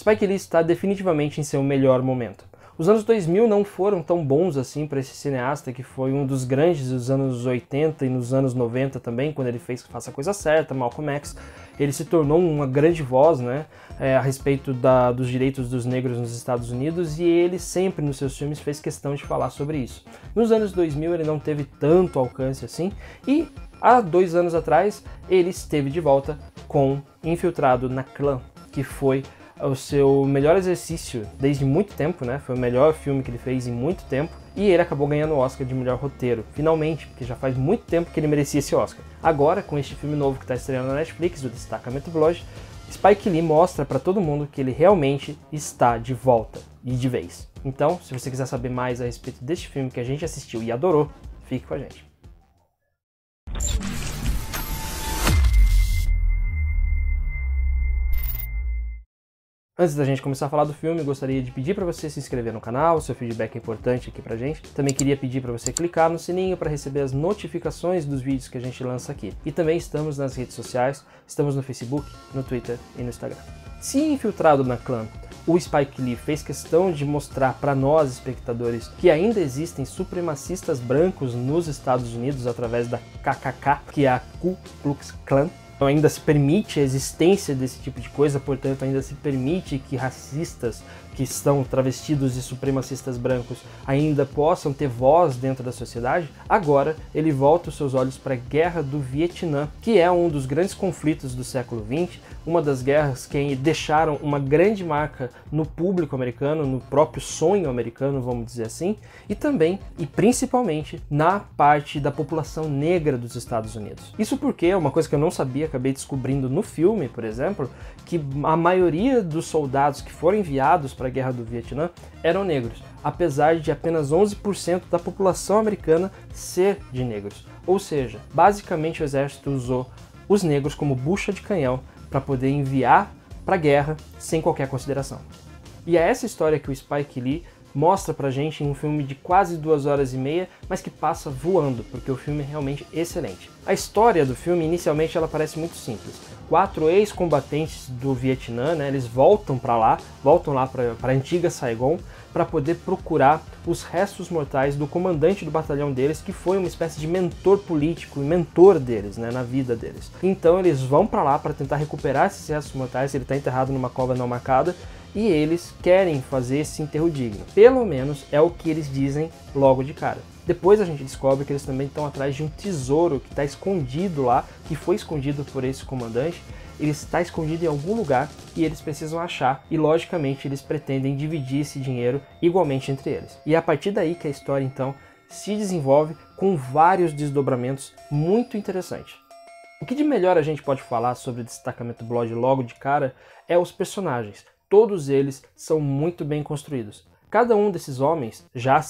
Spike Lee está definitivamente em seu melhor momento. Os anos 2000 não foram tão bons assim para esse cineasta, que foi um dos grandes dos anos 80 e nos anos 90 também, quando ele fez Faça a Coisa Certa, Malcolm X. Ele se tornou uma grande voz, né, a respeito dos direitos dos negros nos Estados Unidos, e ele sempre nos seus filmes fez questão de falar sobre isso. Nos anos 2000 ele não teve tanto alcance assim, e há 2 anos atrás ele esteve de volta com Infiltrado na Clã, que foi o seu melhor exercício desde muito tempo, né? Foi o melhor filme que ele fez em muito tempo, e ele acabou ganhando o Oscar de melhor roteiro, finalmente, porque já faz muito tempo que ele merecia esse Oscar. Agora, com este filme novo que está estreando na Netflix, o Destacamento Blood, Spike Lee mostra para todo mundo que ele realmente está de volta, e de vez. Então, se você quiser saber mais a respeito deste filme que a gente assistiu e adorou, fique com a gente. Antes da gente começar a falar do filme, eu gostaria de pedir para você se inscrever no canal, seu feedback é importante aqui pra gente. Também queria pedir para você clicar no sininho para receber as notificações dos vídeos que a gente lança aqui. E também estamos nas redes sociais, estamos no Facebook, no Twitter e no Instagram. Se Infiltrado na Clã, o Spike Lee fez questão de mostrar para nós, espectadores, que ainda existem supremacistas brancos nos Estados Unidos através da KKK, que é a Ku Klux Klan. Ainda se permite a existência desse tipo de coisa, portanto ainda se permite que racistas que estão travestidos de supremacistas brancos ainda possam ter voz dentro da sociedade. Agora ele volta os seus olhos para a Guerra do Vietnã, que é um dos grandes conflitos do século XX, uma das guerras que deixaram uma grande marca no público americano, no próprio sonho americano, vamos dizer assim, e também, e principalmente, na parte da população negra dos Estados Unidos. Isso porque é uma coisa que eu não sabia, acabei descobrindo no filme, por exemplo, que a maioria dos soldados que foram enviados para a Guerra do Vietnã eram negros, apesar de apenas 11% da população americana ser de negros. Ou seja, basicamente o exército usou os negros como bucha de canhão para poder enviar para a guerra sem qualquer consideração. E é essa história que o Spike Lee mostra pra gente em um filme de quase 2 horas e meia, mas que passa voando, porque o filme é realmente excelente. A história do filme, inicialmente, ela parece muito simples. 4 ex-combatentes do Vietnã, né, eles voltam lá para a antiga Saigon, para poder procurar os restos mortais do comandante do batalhão deles, que foi uma espécie de mentor político e mentor deles, né, na vida deles. Então eles vão para lá para tentar recuperar esses restos mortais, ele está enterrado numa cova não marcada, e eles querem fazer esse enterro digno. Pelo menos é o que eles dizem logo de cara. Depois a gente descobre que eles também estão atrás de um tesouro que está escondido lá, que foi escondido por esse comandante. Ele está escondido em algum lugar e eles precisam achar, e logicamente eles pretendem dividir esse dinheiro igualmente entre eles. E é a partir daí que a história então se desenvolve com vários desdobramentos muito interessantes. O que de melhor a gente pode falar sobre o Destacamento Blood logo de cara é os personagens. Todos eles são muito bem construídos. Cada um desses homens, já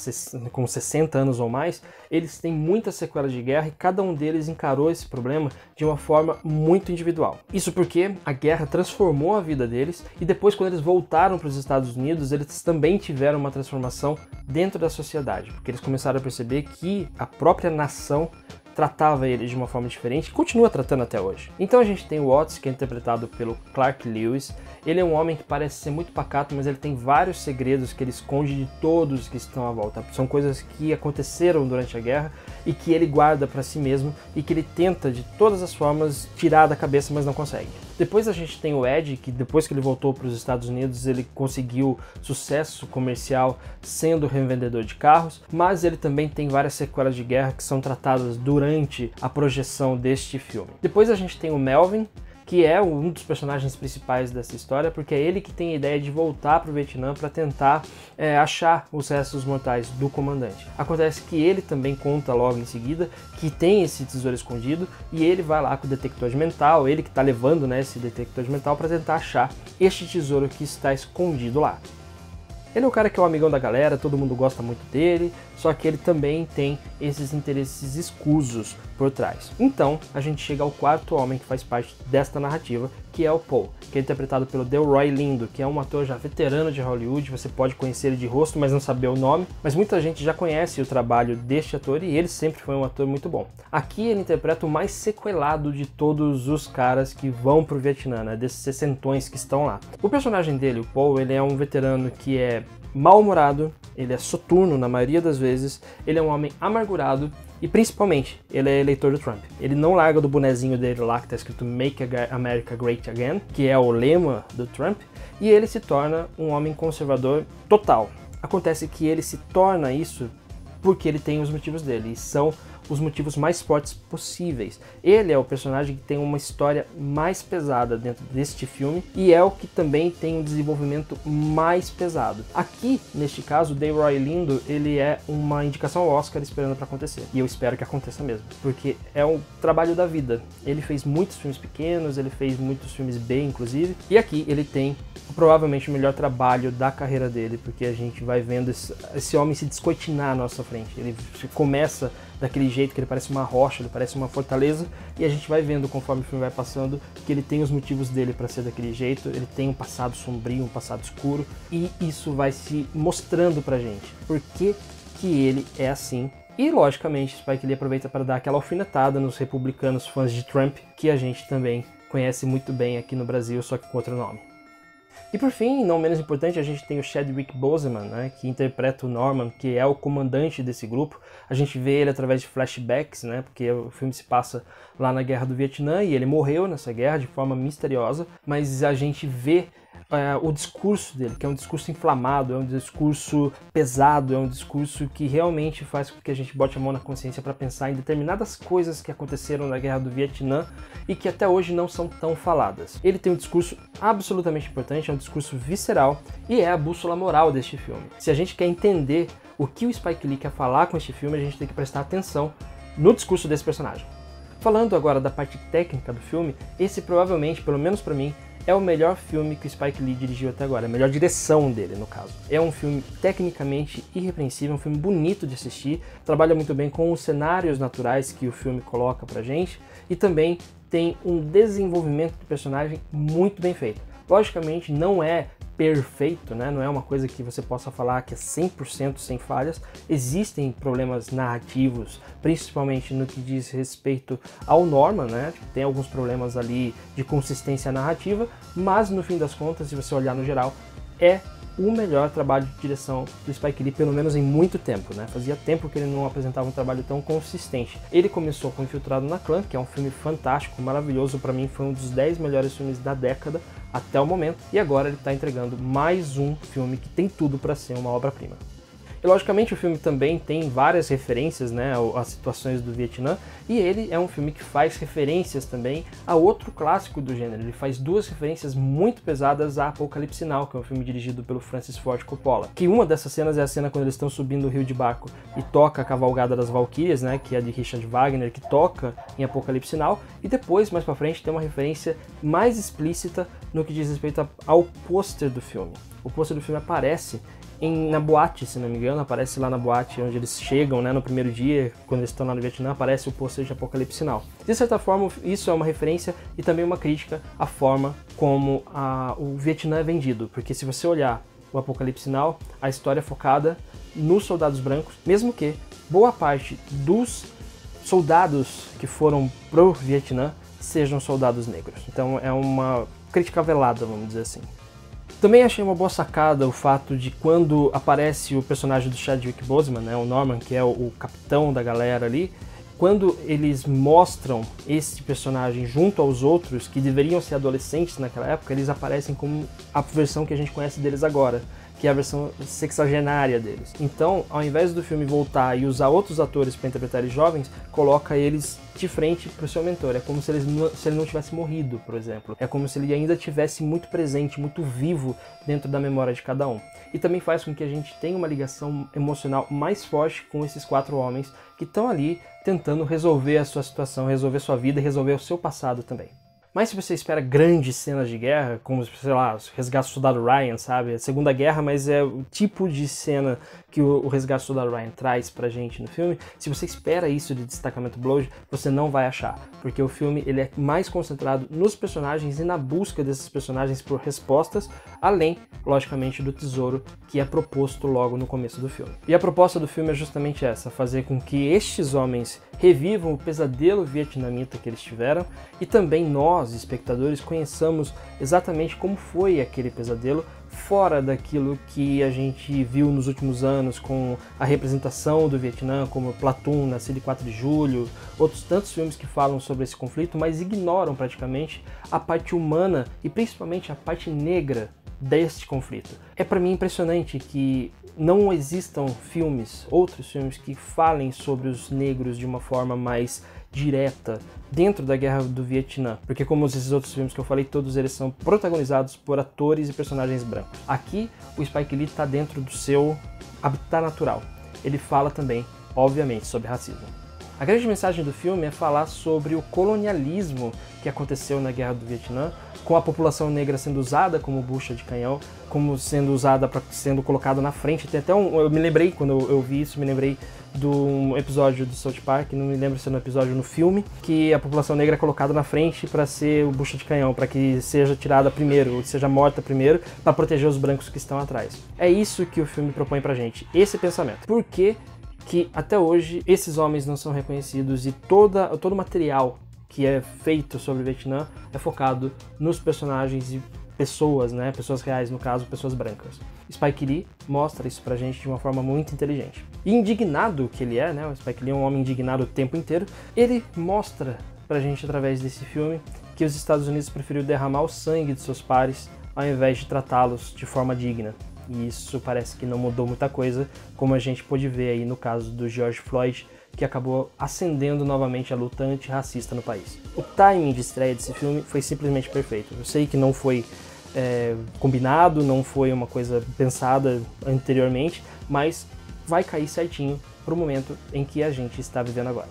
com 60 anos ou mais, eles têm muitas sequelas de guerra e cada um deles encarou esse problema de uma forma muito individual. Isso porque a guerra transformou a vida deles e depois, quando eles voltaram para os Estados Unidos, eles também tiveram uma transformação dentro da sociedade, porque eles começaram a perceber que a própria nação tratava ele de uma forma diferente e continua tratando até hoje. Então a gente tem o Otis, que é interpretado pelo Clark Lewis. Ele é um homem que parece ser muito pacato, mas ele tem vários segredos que ele esconde de todos que estão à volta. São coisas que aconteceram durante a guerra e que ele guarda para si mesmo e que ele tenta de todas as formas tirar da cabeça, mas não consegue. Depois a gente tem o Ed, que depois que ele voltou para os Estados Unidos, ele conseguiu sucesso comercial sendo revendedor de carros, mas ele também tem várias sequelas de guerra que são tratadas durante a projeção deste filme. Depois a gente tem o Melvin, que é um dos personagens principais dessa história, porque é ele que tem a ideia de voltar para o Vietnã para tentar achar os restos mortais do comandante. Acontece que ele também conta logo em seguida que tem esse tesouro escondido e ele vai lá com o detector de metal, ele que está levando, né, esse detector de metal para tentar achar este tesouro que está escondido lá. Ele é o cara que é o amigão da galera, todo mundo gosta muito dele, só que ele também tem esses interesses escusos por trás. Então, a gente chega ao quarto homem que faz parte desta narrativa, que é o Paul, que é interpretado pelo Delroy Lindo, que é um ator já veterano de Hollywood. Você pode conhecer ele de rosto, mas não saber o nome, mas muita gente já conhece o trabalho deste ator e ele sempre foi um ator muito bom. Aqui ele interpreta o mais sequelado de todos os caras que vão pro Vietnã, né, desses sessentões que estão lá. O personagem dele, o Paul, ele é um veterano que é mal-humorado, ele é soturno na maioria das vezes, ele é um homem amargurado e principalmente ele é eleitor do Trump. Ele não larga do bonezinho dele lá que está escrito Make America Great Again, que é o lema do Trump, e ele se torna um homem conservador total. Acontece que ele se torna isso porque ele tem os motivos dele, e são os motivos mais fortes possíveis. Ele é o personagem que tem uma história mais pesada dentro deste filme e é o que também tem um desenvolvimento mais pesado. Aqui, neste caso, o Delroy Lindo, ele é uma indicação ao Oscar esperando para acontecer. E eu espero que aconteça mesmo, porque é um trabalho da vida. Ele fez muitos filmes pequenos, ele fez muitos filmes B, inclusive, e aqui ele tem provavelmente o melhor trabalho da carreira dele, porque a gente vai vendo esse homem se descortinar à nossa frente. Ele começa daquele jeito que ele parece uma rocha, ele parece uma fortaleza, e a gente vai vendo conforme o filme vai passando que ele tem os motivos dele para ser daquele jeito, ele tem um passado sombrio, um passado escuro, e isso vai se mostrando pra gente por que ele é assim. E logicamente Spike Lee aproveita para dar aquela alfinetada nos republicanos fãs de Trump, que a gente também conhece muito bem aqui no Brasil, só que com outro nome. E por fim, não menos importante, a gente tem o Chadwick Boseman, né, que interpreta o Norman, que é o comandante desse grupo. A gente vê ele através de flashbacks, né, porque o filme se passa lá na Guerra do Vietnã e ele morreu nessa guerra de forma misteriosa, mas a gente vê o discurso dele, que é um discurso inflamado, é um discurso pesado, é um discurso que realmente faz com que a gente bote a mão na consciência para pensar em determinadas coisas que aconteceram na Guerra do Vietnã e que até hoje não são tão faladas. Ele tem um discurso absolutamente importante, é um discurso visceral e é a bússola moral deste filme. Se a gente quer entender o que o Spike Lee quer falar com este filme, a gente tem que prestar atenção no discurso desse personagem. Falando agora da parte técnica do filme, esse provavelmente, pelo menos para mim, é o melhor filme que o Spike Lee dirigiu até agora, a melhor direção dele, no caso. É um filme tecnicamente irrepreensível, um filme bonito de assistir, trabalha muito bem com os cenários naturais que o filme coloca pra gente e também tem um desenvolvimento do personagem muito bem feito. Logicamente não é perfeito, né? Não é uma coisa que você possa falar que é 100% sem falhas. Existem problemas narrativos, principalmente no que diz respeito ao Norman, né? Tem alguns problemas ali de consistência narrativa, mas no fim das contas, se você olhar no geral, é o melhor trabalho de direção do Spike Lee, pelo menos em muito tempo, né? Fazia tempo que ele não apresentava um trabalho tão consistente. Ele começou com Infiltrado na Clã, que é um filme fantástico, maravilhoso, para mim foi um dos 10 melhores filmes da década até o momento, e agora ele está entregando mais um filme que tem tudo para ser uma obra-prima. E logicamente o filme também tem várias referências, né, às situações do Vietnã, e ele é um filme que faz referências também a outro clássico do gênero. Ele faz duas referências muito pesadas a Apocalipse Now, que é um filme dirigido pelo Francis Ford Coppola. Que uma dessas cenas é a cena quando eles estão subindo o rio de barco e toca a Cavalgada das Valquírias, né, que é de Richard Wagner, que toca em Apocalipse Now, e depois, mais pra frente, tem uma referência mais explícita no que diz respeito ao pôster do filme. O pôster do filme aparece na boate, se não me engano, aparece lá na boate onde eles chegam, né, no primeiro dia, quando eles estão lá no Vietnã, aparece o pôster de Apocalipse Now. De certa forma, isso é uma referência e também uma crítica à forma como o Vietnã é vendido, porque se você olhar o Apocalipse Now, a história é focada nos soldados brancos, mesmo que boa parte dos soldados que foram pro Vietnã sejam soldados negros. Então é uma crítica velada, vamos dizer assim. Também achei uma boa sacada o fato de quando aparece o personagem do Chadwick Boseman, né, o Norman, que é o capitão da galera ali, quando eles mostram esse personagem junto aos outros, que deveriam ser adolescentes naquela época, eles aparecem como a versão que a gente conhece deles agora, que é a versão sexagenária deles. Então, ao invés do filme voltar e usar outros atores para interpretar eles jovens, coloca eles de frente para o seu mentor. É como se ele não tivesse morrido, por exemplo. É como se ele ainda tivesse muito presente, muito vivo dentro da memória de cada um. E também faz com que a gente tenha uma ligação emocional mais forte com esses quatro homens que estão ali tentando resolver a sua situação, resolver sua vida e resolver o seu passado também. Mas se você espera grandes cenas de guerra, como, sei lá, o Resgate do Soldado Ryan, sabe? A Segunda Guerra, mas é o tipo de cena que o Resgate do Soldado Ryan traz pra gente no filme. Se você espera isso de Destacamento Blood, você não vai achar, porque o filme ele é mais concentrado nos personagens e na busca desses personagens por respostas, além, logicamente, do tesouro que é proposto logo no começo do filme. E a proposta do filme é justamente essa, fazer com que estes homens revivam o pesadelo vietnamita que eles tiveram e também nós, espectadores, conheçamos exatamente como foi aquele pesadelo fora daquilo que a gente viu nos últimos anos com a representação do Vietnã, como Platoon, Nascido em 4 de Julho, outros tantos filmes que falam sobre esse conflito, mas ignoram praticamente a parte humana e principalmente a parte negra deste conflito. É para mim impressionante que não existam filmes, outros filmes que falem sobre os negros de uma forma mais direta dentro da Guerra do Vietnã, porque como esses outros filmes que eu falei, todos eles são protagonizados por atores e personagens brancos. Aqui, o Spike Lee está dentro do seu habitat natural. Ele fala também, obviamente, sobre racismo. A grande mensagem do filme é falar sobre o colonialismo que aconteceu na Guerra do Vietnã, com a população negra sendo usada como bucha de canhão, como sendo usada para sendo colocada na frente. Tem até eu me lembrei, quando eu vi isso, me lembrei de um episódio do South Park, não me lembro se é no episódio ou no filme, que a população negra é colocada na frente para ser o bucha de canhão, para que seja tirada primeiro, ou seja morta primeiro, para proteger os brancos que estão atrás. É isso que o filme propõe pra gente, esse pensamento. Por que até hoje esses homens não são reconhecidos e todo o material que é feito sobre o Vietnã é focado nos personagens e pessoas, né? Pessoas reais, no caso, pessoas brancas. Spike Lee mostra isso pra gente de uma forma muito inteligente. E indignado que ele é, né? O Spike Lee é um homem indignado o tempo inteiro. Ele mostra pra gente, através desse filme, que os Estados Unidos preferiu derramar o sangue de seus pares ao invés de tratá-los de forma digna. E isso parece que não mudou muita coisa, como a gente pôde ver aí no caso do George Floyd, que acabou acendendo novamente a luta antirracista no país. O timing de estreia desse filme foi simplesmente perfeito. Eu sei que não foi combinado, não foi uma coisa pensada anteriormente, mas vai cair certinho pro momento em que a gente está vivendo agora.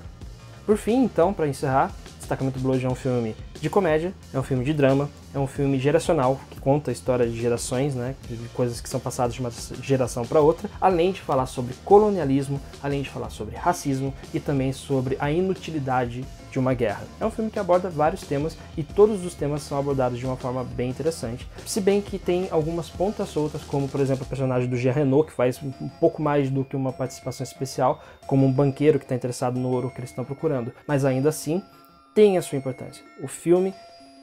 Por fim, então, para encerrar, Destacamento Blood é um filme de comédia, é um filme de drama, é um filme geracional, que conta a história de gerações, né, de coisas que são passadas de uma geração para outra, além de falar sobre colonialismo, além de falar sobre racismo e também sobre a inutilidade de uma guerra. É um filme que aborda vários temas e todos os temas são abordados de uma forma bem interessante, se bem que tem algumas pontas soltas, como por exemplo o personagem do Jean Reno, que faz um pouco mais do que uma participação especial, como um banqueiro que está interessado no ouro que eles estão procurando, mas ainda assim tem a sua importância. O filme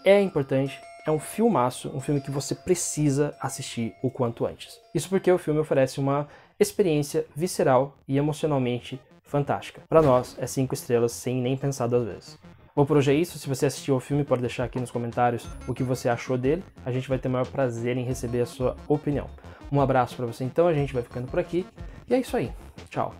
é importante, é um filmaço, um filme que você precisa assistir o quanto antes. Isso porque o filme oferece uma experiência visceral e emocionalmente fantástica. Para nós, é 5 estrelas sem nem pensar 2 vezes. Bom, por hoje é isso. Se você assistiu ao filme, pode deixar aqui nos comentários o que você achou dele. A gente vai ter o maior prazer em receber a sua opinião. Um abraço para você então, a gente vai ficando por aqui. E é isso aí. Tchau.